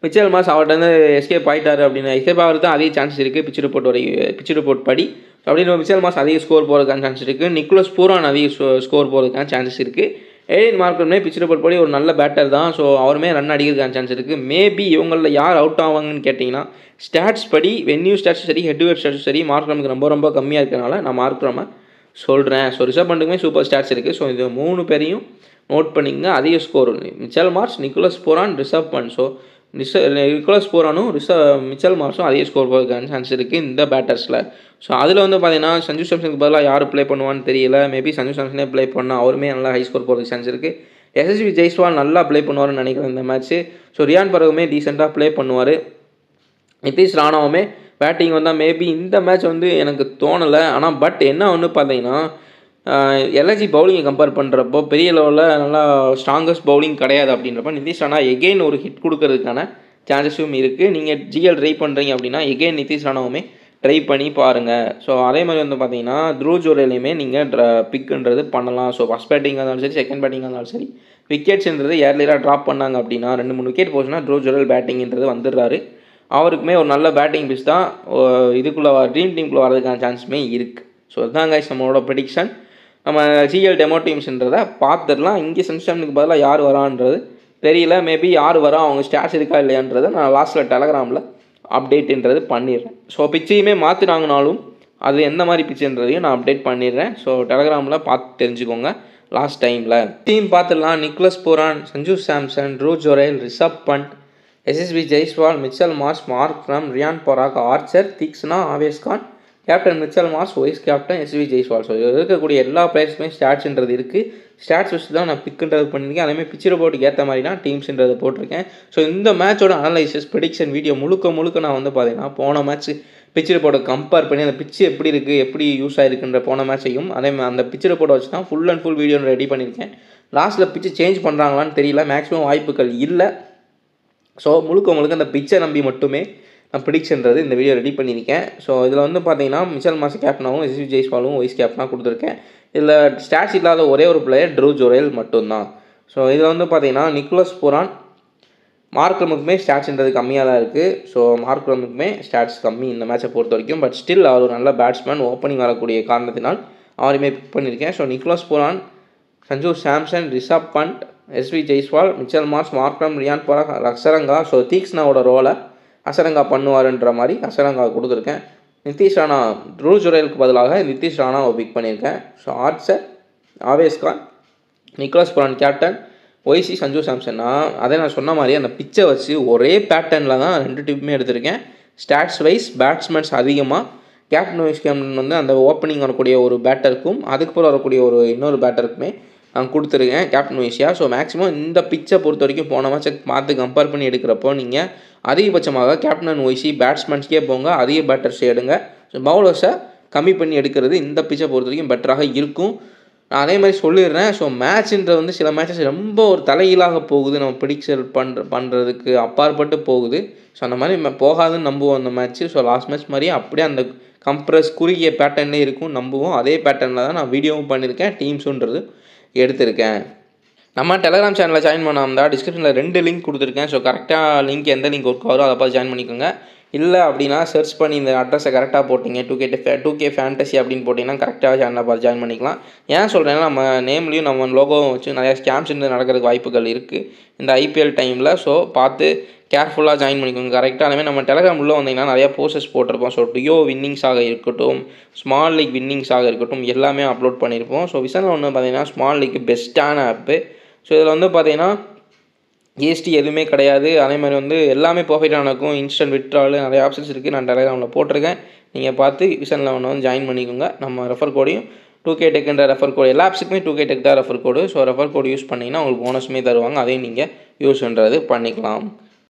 மிச்சல் மார்ஸ் அவர்கிட்ட எஸ்கேப் ஆகிட்டார். அப்படின்னு எஸ்கேப் ஆகிறது தான் அதிக சான்ஸ் இருக்குது பிச் ரிப்போர்ட் படி. அப்படின்னு மிச்சல் மார்ஸ் அதிக ஸ்கோர் போகிறதுக்கான சான்ஸ் இருக்குது. நிக்கோலஸ் பூரான் அதிக ஸ்கோர் போகிறதுக்கான சான்சஸ் இருக்குது. ஏடன் மார்க்ரம்னே பிச் ரிப்போர்ட் படி ஒரு நல்ல பேட்டர் தான். ஸோ அவருமே ரன் அடிக்கிறதுக்கான சான்ஸ் இருக்குது. மேபி இவங்களில் யார் அவுட் ஆவாங்கன்னு கேட்டிங்கன்னா ஸ்டாட்ஸ் படி வென்யூ ஸ்டாட்ஸும் சரி ஹெட் டு ஹெட் ஸ்டாட்ஸும் சரி மார்க்ரமுக்கு ரொம்ப கம்மியாக இருக்கிறனால நான் மார்க்ரமை சொல்கிறேன். ஸோ ரிஷப் பண்ட்டுக்குமே சூப்பர் ஸ்டாட்ஸ் இருக்குது. ஸோ இது 3 பேரையும் நோட் பண்ணிங்க. அதிக score Mitchell Marsh, Nicholas Pooran, Rishabh Pant. So Nicholas பூரானும் மிச்சல் மார்ஸும் அதிக ஸ்கோர் போகிறதுக்கான சான்ஸ் இருக்குது இந்த பேட்டர்ஸில். ஸோ அதில் வந்து பார்த்தீங்கன்னா சஞ்சு சாம்சனுக்கு பதிலாக யார் ப்ளே பண்ணுவான்னு தெரியல. மேபி சஞ்சு சாம்சனே ப்ளே பண்ணால் அவருமே நல்லா ஹை ஸ்கோர் போகிறதுக்கு சான்ஸ் இருக்குது. எஸ்எஸ்வி ஜெய்ஸ்வால் நல்லா ப்ளே பண்ணுவார்னு நினைக்கிறேன் இந்த மேட்ச்சு. ஸோ ரியான் பரகுமே டீசெண்டாக ப்ளே பண்ணுவார். நிதிஷ் ராணாவுமே பேட்டிங் வந்தால் மேபி இந்த மேட்ச் வந்து எனக்கு தோணலை. ஆனால் பட் என்ன ஒன்று பார்த்தீங்கன்னா எல்எஸ்ஜி பவுலிங்கை கம்பேர் பண்ணுறப்போ பெரிய லெவலில் நல்லா ஸ்ட்ராங்கஸ்ட் பவுலிங் கிடையாது. அப்படின்றப்ப நிதிஷ் ராணா எகெயின் ஒரு ஹிட் கொடுக்கறதுக்கான சான்சஸும் இருக்குது. நீங்கள் ஜிஎல் ட்ரை பண்ணுறீங்க அப்படின்னா எகெயின் நிதிஷ் ராணாவுமே ட்ரை பண்ணி பாருங்கள். ஸோ அதே மாதிரி வந்து பார்த்தீங்கன்னா த்ருவ் ஜுரேலையுமே நீங்கள் பிக்குன்றது பண்ணலாம். ஸோ ஃபஸ்ட் பேட்டிங்காக இருந்தாலும் சரி, செகண்ட் பேட்டிங்காக இருந்தாலும் சரி, விக்கெட்ஸ்ன்றது ஏர்லியராக ட்ராப் பண்ணாங்க அப்படின்னா 2-3 விக்கெட் போச்சுன்னா த்ருவ் ஜுரேல் பேட்டிங்ன்றது வந்துடுறாரு. அவருக்குமே ஒரு நல்ல பேட்டிங் பிச் தான் இதுக்குள்ளே ட்ரீம் டீமுக்குள்ளே வரதுக்கான சான்ஸுமே இருக்குது. ஸோ அதுதான் கைஸ் நம்மளோட ப்ரெடிக்ஷன். நம்ம ஜிஎல் டெமோ டீம்ஸ்ன்றதை பார்த்துடலாம். இங்கே சன்ஷானுக்கு பதிலாக யார் வரான்றது தெரியல. மேபி யார் வரா, அவங்க ஸ்டாட்ஸ் இருக்கா இல்லையான்றதை நான் லாஸ்ட்டில் டெலகிராமில் அப்டேட்டுன்றது பண்ணிடுறேன். ஸோ பிச்சையுமே மாற்றினாங்கனாலும் அது எந்த மாதிரி பிச்சுன்றதையும் நான் அப்டேட் பண்ணிடுறேன். ஸோ டெலகிராமில் பார்த்து தெரிஞ்சுக்கோங்க. லாஸ்ட் டைமில் டீம் பார்த்துடலாம். Nicholas Pooran, Sanju Samson, Dhruv Jurel, Rishabh Pant, Yashasvi Jaiswal, Mitchell Marsh, Markram, Riyan Parag, Archer, Theekshana, Avesh Khan, captain Mitchell Marsh, vice captain Yashasvi Jaiswal. So இதில் இருக்கக்கூடிய எல்லா பிளேயர்ஸுமே ஸ்டாட்ஸ்ன்றது இருக்குது. ஸ்டாட்ஸ் வச்சு தான் நான் பிக்குன்றது பண்ணியிருக்கேன். அதேமாதிரி பிச் ரிப்போர்ட்டுக்கு ஏற்ற மாதிரி தான் டீம்ஸ்ன்றதை போட்டிருக்கேன். ஸோ இந்த மேட்சோட அனலைசிஸ் ப்ரெடிக்ஷன் வீடியோ முழுக்க நான் வந்து பார்த்தீங்கன்னா போன மேட்ச் பிச் ரிப்போர்ட்டை கம்பேர் பண்ணி அந்த பிச்சு எப்படி இருக்குது, எப்படி யூஸ் ஆகிருக்குன்ற போன மேட்சையும் அதே அந்த பிச் ரிப்போர்ட்டை வச்சு தான் full and full video ready பண்ணியிருக்கேன். லாஸ்ட்டில் பிச்சு சேஞ்ச் பண்ணுறாங்களான்னு தெரியல, மேக்ஸிமம் வாய்ப்புகள் இல்லை. ஸோ முழுக்க அந்த பிச்சை நம்பி மட்டுமே நான் ப்ரெடிக்ஷன்றது இந்த வீடியோ ரெடி பண்ணியிருக்கேன். ஸோ இதில் வந்து பார்த்தீங்கன்னா மிச்சல் மார்ஷ் கேப்டனாகவும் எஸ்வி ஜெய்ஸ்வாலும் வைஸ் கேப்டனாக கொடுத்துருக்கேன். இதில் ஸ்டாட்ஸ் இல்லாத ஒரே ஒரு பிளேயர் த்ருவ் ஜுரேல் மட்டும்தான். ஸோ இதில் வந்து பார்த்தீங்கன்னா நிக்லஸ் பூரான், மார்க்ரமுக்குமே ஸ்டாட்ஸ்ன்றது கம்மியாக தான் இருக்குது. ஸோ மார்க்ரமுக்குமே ஸ்டாட்ஸ் கம்மி இந்த மேட்சை பொறுத்த வரைக்கும். பட் ஸ்டில் அவர் ஒரு நல்ல பேட்ஸ்மேன், ஓப்பனிங் வரக்கூடிய காரணத்தினால் அவரையுமே பிக் பண்ணியிருக்கேன். So Nicholas Pooran, Sanju Samson, Rishabh Pant, Yashasvi Jaiswal, Mitchell Marsh, Markram, Riyan Parag, Hasaranga. So தீக்ஷனாவோட ரோலை அக்ஷரங்கா பண்ணுவாருன்ற மாதிரி அக்ஷரங்கா கொடுத்துருக்கேன். நிதிஷ் ராணா, த்ருவ் ஜுரேலுக்கு பதிலாக நிதிஷ் ராணாவை பிக் பண்ணியிருக்கேன். So Archer, Avesh Khan, Nicholas Pooran captain, V C, Sanju Samson. நான் சொன்ன மாதிரி அந்த பிச்சை வச்சு ஒரே பேட்டர்னில் தான் 2 டீமுமே எடுத்திருக்கேன். ஸ்டாட்ஸ் வைஸ் பேட்ஸ்மேன்ஸ் அதிகமாக, கேப்டன் வைஸ் கேப்டன் வந்து அந்த ஓப்பனிங் வரக்கூடிய ஒரு பேட்டருக்கும் அதுக்கு போல் வரக்கூடிய இன்னொரு பேட்டருக்குமே நான் கொடுத்துருக்கேன் கேப்டன் வைஸியாக. ஸோ மேக்ஸிமம் இந்த பிச்சை பொறுத்த வரைக்கும் போன மேட்சை பார்த்து கம்பேர் பண்ணி எடுக்கிறப்போ நீங்கள் அதிகபட்சமாக கேப்டன் அண்ட் வைஸி பேட்ஸ்மேன்ஸ்க்கே போங்க, அதிக பேட்டர்ஸ் எடுங்க. ஸோ பவுலர்ஸை கம்மி பண்ணி எடுக்கிறது இந்த பிச்சை பொறுத்த வரைக்கும் பெட்டராக இருக்கும். நான் அதே மாதிரி சொல்லிடுறேன். ஸோ மேட்ச்ன்றது வந்து சில மேட்சஸ் ரொம்ப ஒரு தலைகீழாக போகுது, நம்ம ப்ரெடிக்ஷன் பண்ணுறதுக்கு அப்பாற்பட்டு போகுது. ஸோ அந்த மாதிரி போகாதுன்னு நம்புவோம் அந்த மேட்ச்சு. ஸோ லாஸ்ட் மேட்ச் மாதிரியே அப்படியே அந்த கம்ப்ரஸ் குறுகிய பேட்டர்னே இருக்கும் நம்புவோம். அதே பேட்டர்னில் தான் நான் வீடியோவும் பண்ணியிருக்கேன், டீம்ஸுன்றது எடுத்திருக்கேன். நம்ம டெலகிராம் சேனலில் ஜாயின் பண்ணாமல் டிஸ்கிரிப்ஷனில் 2 லிங்க் கொடுத்துருக்கேன். ஸோ கரெக்டாக லிங்க் எந்த லிங்க் ஒர்க் ஆகிறோ அதை பார்த்து ஜாயின் பண்ணிக்கோங்க. இல்லை அப்படின்னா சர்ச் பண்ணி இந்த அட்ரஸை கரெக்டாக போட்டிங்க 2K ஃபேண்டசி அப்படின்னு போட்டிங்கன்னா கரெக்டாக சேனலை பார்த்து ஜாயின் பண்ணிக்கலாம். ஏன் சொல்கிறேன்னா நம்ம நேம்லேயும் நம்ம லோகோவும் வச்சு நிறையா ஸ்கேம்ஸ் நடக்கிறதுக்கு வாய்ப்புகள் இருக்குது இந்த ஐபிஎல் டைமில். ஸோ பார்த்து கேர்ஃபுல்லாக ஜாயின் பண்ணிக்கோங்க கரெக்டாக. அதுமாதிரி நம்ம டெலகிராம் உள்ளே வந்தீங்கன்னா நிறையா போஸ்டர்ஸ் போட்டிருப்போம். ஸோ டியோ வின்னிங்ஸாக இருக்கட்டும், ஸ்மால் லீக் வின்னிங்ஸாக இருக்கட்டும், எல்லாமே அப்லோட் பண்ணியிருப்போம். ஸோ விசனில் ஒன்று பார்த்தீங்கன்னா ஸ்மால் லீக் பெஸ்ட்டான ஆப்பு. ஸோ இதில் வந்து பார்த்தீங்கன்னா ஜிஎஸ்டி எதுவுமே கிடையாது. அதே மாதிரி வந்து எல்லாமே பர்ஃபெக்டாக நடக்கும். இன்ஸ்டன்ட் விட்ரால் நிறைய ஆப்ஷன்ஸ் இருக்குது. நான் டெலகிராமில் போட்டிருக்கேன், நீங்கள் பார்த்து விசனில் ஒன்று வந்து ஜாயின் பண்ணிக்கோங்க. நம்ம ரெஃபர் கோடையும் 2K டெக்ன்ற ரெஃபர் கோடு, எல்லா ஆப்ஸுக்குமே 2K டெக் தான் ரெஃபர் கோடு. ஸோ ரெஃபர் கோடு யூஸ் பண்ணிங்கன்னா உங்களுக்கு போனஸுமே தருவாங்க, அதையும் நீங்கள் யூஸ் பண்ணுறது பண்ணிக்கலாம்.